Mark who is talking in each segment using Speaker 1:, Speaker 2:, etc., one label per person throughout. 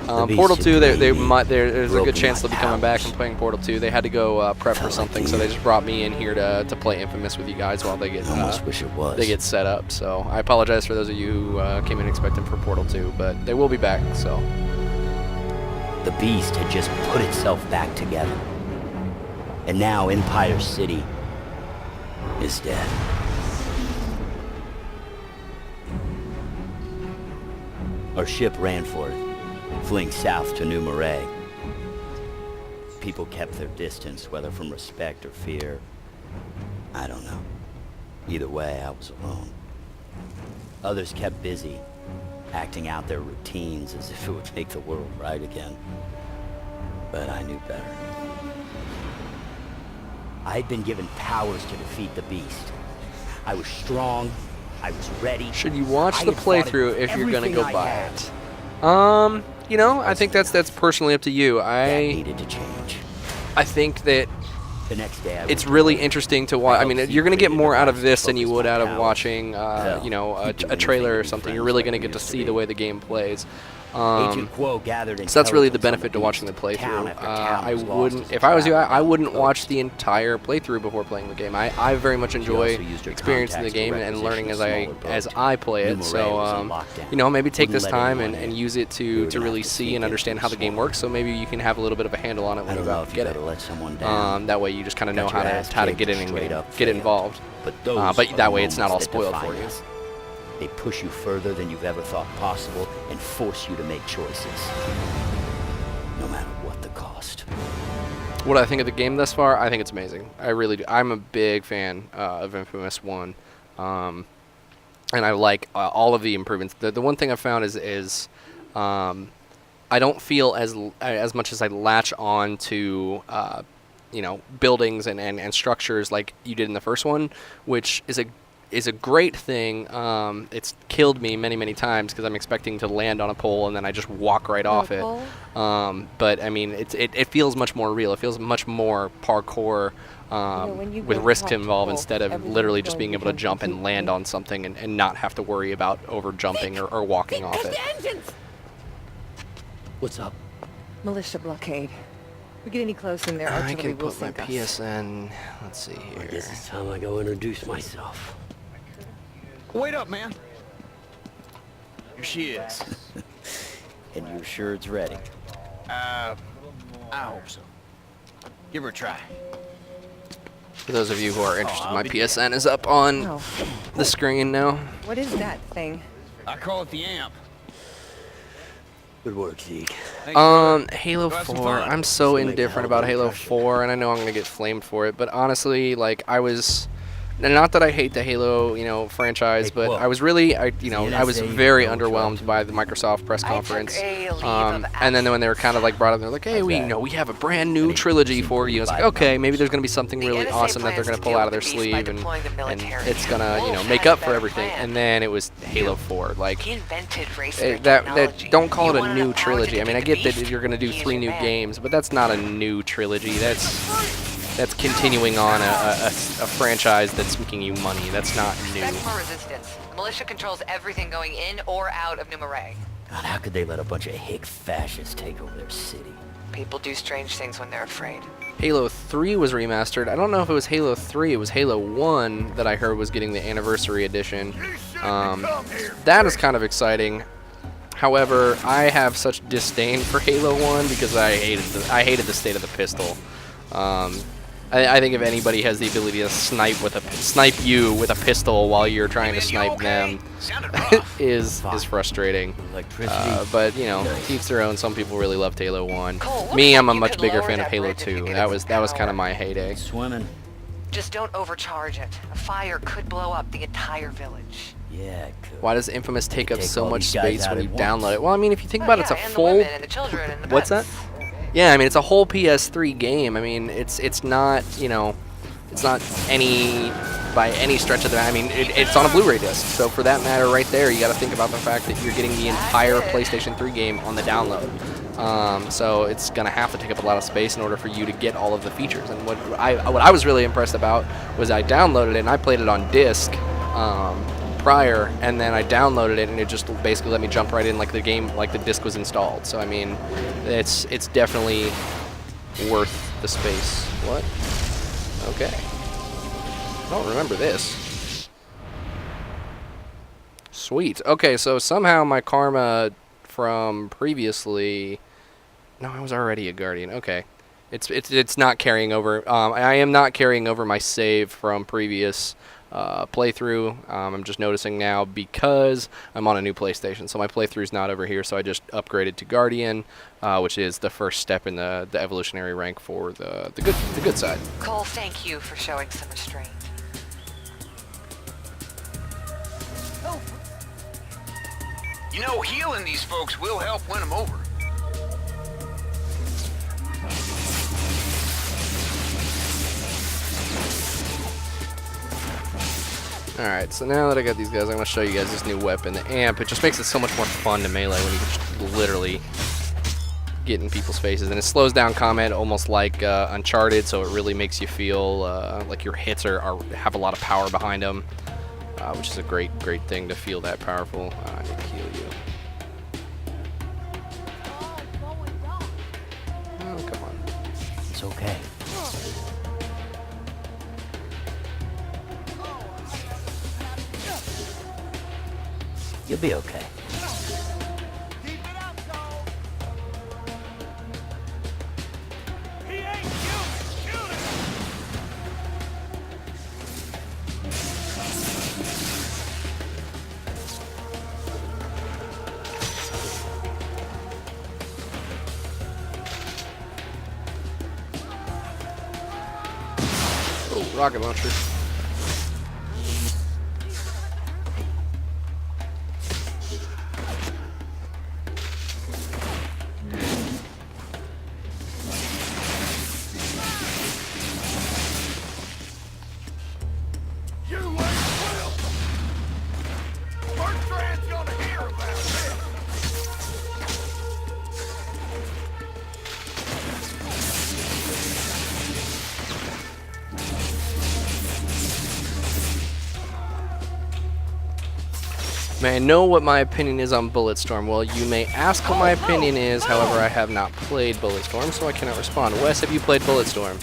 Speaker 1: Portal 2, there's a good chance they'll be coming back and playing Portal 2. They had to go prep for something, so they just brought me in here to play Infamous with you guys while they get set up. So I apologize for those of you who came in expecting for Portal 2, but they will be back. So
Speaker 2: the beast had just put itself back together, and now Empire City is dead. Our ship ran for it, fleeing south to New Marais. People kept their distance, whether from respect or fear. I don't know. Either way, I was alone. Others kept busy, acting out their routines as if it would make the world right again. But I knew better. I had been given powers to defeat the beast. I was strong. I was ready.
Speaker 1: Should you watch the playthrough if you're gonna go buy it? You know, I think that's personally up to you.
Speaker 2: That needed to change.
Speaker 1: I think that
Speaker 2: the next day
Speaker 1: it's really interesting to watch. I mean, you're gonna get more out of this than you would out of watching, you know, a trailer or something. You're really gonna get to see the way the game plays. So that's really the benefit to watching the playthrough. I wouldn't, if I was you, I wouldn't watch the entire playthrough before playing the game. I very much enjoy experiencing the game and learning as I play it. So you know, maybe take this time and use it to really see and understand how the game works. So maybe you can have a little bit of a handle on it when you go out and get it. That way you just kind of know how to get in and get involved. But that way it's not all spoiled for you.
Speaker 2: They push you further than you've ever thought possible and force you to make choices, no matter what the cost.
Speaker 1: What I think of the game thus far, I think it's amazing. I really do. I'm a big fan of Infamous 1, and I like all of the improvements. The one thing I found is I don't feel as much as I latch on to you know, buildings and structures like you did in the first one, which is a great thing. It's killed me many times because I'm expecting to land on a pole and then I just walk right off it. But I mean, it feels much more real. It feels much more parkour with risks involved instead of literally just being able to jump and land on something and not have to worry about over jumping or walking off it.
Speaker 2: What's up?
Speaker 3: Militia blockade. If we get any closer in there,
Speaker 1: I can put my PSN. Let's see here.
Speaker 2: I guess it's time I go introduce myself.
Speaker 4: Wait up, man. Here she is.
Speaker 2: And you're sure it's ready?
Speaker 4: I hope so. Give her a try.
Speaker 1: For those of you who are interested, my PSN is up on the screen now.
Speaker 3: What is that thing?
Speaker 4: I call it the amp.
Speaker 2: Good work, Zeke.
Speaker 1: Halo 4. I'm so indifferent about Halo 4, and I know I'm gonna get flamed for it. But honestly, like I was. Not that I hate the Halo, you know, franchise, but I was really, I was very underwhelmed by the Microsoft press conference. And then when they were kind of like brought up, they're like, hey, we have a brand new trilogy for you. I was like, okay, maybe there's going to be something really awesome that they're going to pull out of their sleeve, and it's going to, you know, make up for everything. And then it was Halo 4. Like, don't call it a new trilogy. I mean, I get that you're going to do 3 new games, but that's not a new trilogy. That's continuing on a franchise that's making you money. That's not new.
Speaker 5: Resistance. Militia controls everything going in or out of New Marais.
Speaker 2: God, how could they let a bunch of hick fascists take over their city?
Speaker 5: People do strange things when they're afraid.
Speaker 1: Halo 3 was remastered. I don't know if it was Halo 3. It was Halo 1 that I heard was getting the Anniversary Edition. That is kind of exciting. However, I have such disdain for Halo 1 because I hated the state of the pistol. I think if anybody has the ability to snipe you with a pistol while you're trying to snipe them is frustrating. But you know, each their own. Some people really loved Halo 1. Me, I'm a much bigger fan of Halo 2. That was kind of my heyday.
Speaker 2: Swimming.
Speaker 5: Just don't overcharge it. A fire could blow up the entire village.
Speaker 2: Yeah, it could.
Speaker 1: Why does Infamous take up so much space when you download it? Well, I mean, if you think about it, it's a full. What's that? Yeah, I mean, it's a whole PS3 game. I mean, it's not, you know, it's not by any stretch of the. I mean, it's on a Blu-ray disc. So for that matter, right there, you got to think about the fact that you're getting the entire PlayStation 3 game on the download. So it's gonna have to take up a lot of space in order for you to get all of the features. And what I was really impressed about was I downloaded it and I played it on disc. prior, and then I downloaded it, and it just basically let me jump right in like the game, like the disc was installed. So I mean, it's definitely worth the space. What? Okay. I don't remember this. Sweet. Okay, so somehow my karma from previously... No, I was already a guardian. Okay. It's not carrying over. I am not carrying over my save from previous playthrough. I'm just noticing now because I'm on a new PlayStation, so my playthrough's not over here. So I just upgraded to Guardian, which is the first step in the evolutionary rank for the good side.
Speaker 5: Cole, thank you for showing some restraint.
Speaker 4: You know, healing these folks will help win them over.
Speaker 1: Alright, so now that I got these guys, I'm going to show you guys this new weapon, the amp. It just makes it so much more fun to melee when you can just literally get in people's faces. And it slows down combat almost like Uncharted, so it really makes you feel like your hits have a lot of power behind them, which is a great thing to feel that powerful. I need to heal you. Oh, come on.
Speaker 2: It's okay. You'll be okay.
Speaker 1: Oh, rocket launcher. May I know what my opinion is on Bulletstorm? Well, you may ask what my opinion is, however, I have not played Bulletstorm, so I cannot respond. Wes, have you played Bulletstorm?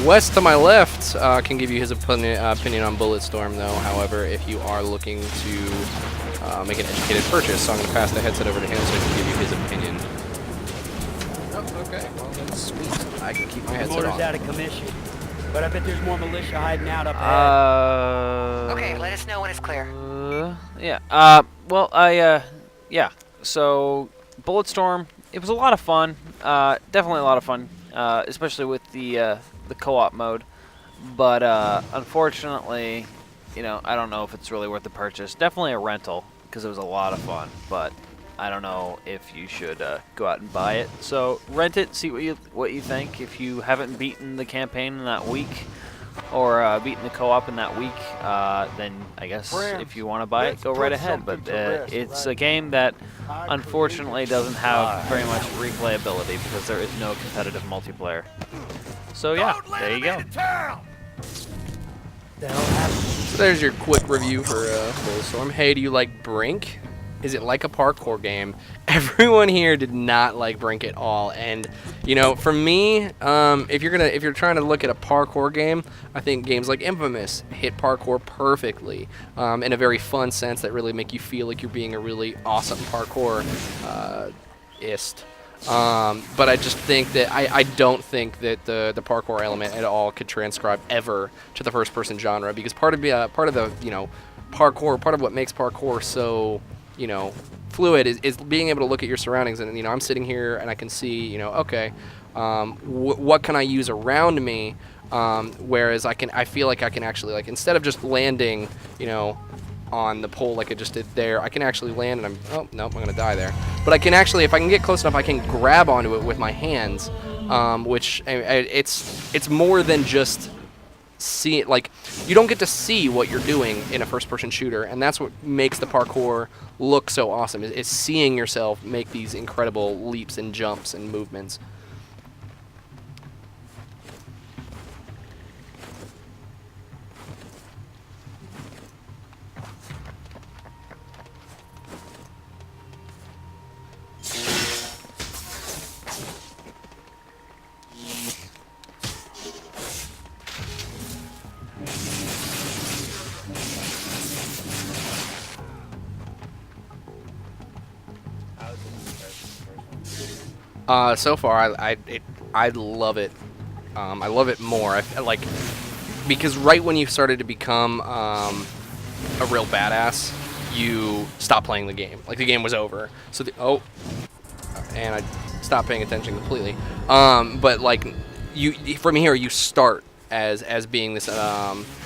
Speaker 1: Wes to my left can give you his opinion on Bulletstorm, though. However, if you are looking to make an educated purchase, so I'm going to pass the headset over to him so he can give you his opinion. Oh, okay. Well, that's sweet. I can keep my headset
Speaker 2: Motor's
Speaker 1: on.
Speaker 2: out of commission, but I bet there's more militia hiding out up ahead.
Speaker 5: Okay, let us know when it's clear.
Speaker 6: Yeah. Well, yeah. So, Bulletstorm, it was a lot of fun. Definitely a lot of fun, especially with the co-op mode. But unfortunately, I don't know if it's really worth the purchase. Definitely a rental because it was a lot of fun. But I don't know if you should go out and buy it. So rent it, see what you think. If you haven't beaten the campaign in that week, or beaten the co-op in that week, then I guess if you want to buy it, go right ahead. But it's a game that unfortunately doesn't have very much replayability because there is no competitive multiplayer. So yeah, there you go.
Speaker 1: So there's your quick review for Bulletstorm. Hey, do you like Brink? Is it like a parkour game? Everyone here did not like Brink at all, and for me, if you're trying to look at a parkour game, I think games like Infamous hit parkour perfectly, in a very fun sense that really make you feel like you're being a really awesome parkour-ist. But I just think that I don't think that the parkour element at all could transcribe ever to the first-person genre, because part of the parkour, part of what makes parkour so fluid is being able to look at your surroundings, and I'm sitting here and I can see okay, what can I use around me, whereas I feel like I can actually, like, instead of just landing on the pole like I just did there, I can actually land, and oh nope, I'm gonna die there, but I can actually, if I can get close enough, I can grab onto it with my hands, which it's more than just see it. Like, you don't get to see what you're doing in a first-person shooter, and that's what makes the parkour look so awesome, is seeing yourself make these incredible leaps and jumps and movements. So far, I love it. I love it more. Like, because right when you started to become a real badass, you stopped playing the game. Like, the game was over. So and I stopped paying attention completely. But like, from here you start as being this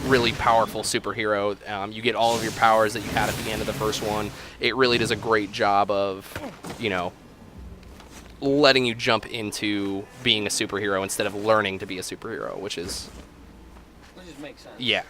Speaker 1: really powerful superhero. You get all of your powers that you had at the end of the first one. It really does a great job of, you know, letting you jump into being a superhero instead of learning to be a superhero, which is...
Speaker 6: Which just makes sense.
Speaker 1: Yeah.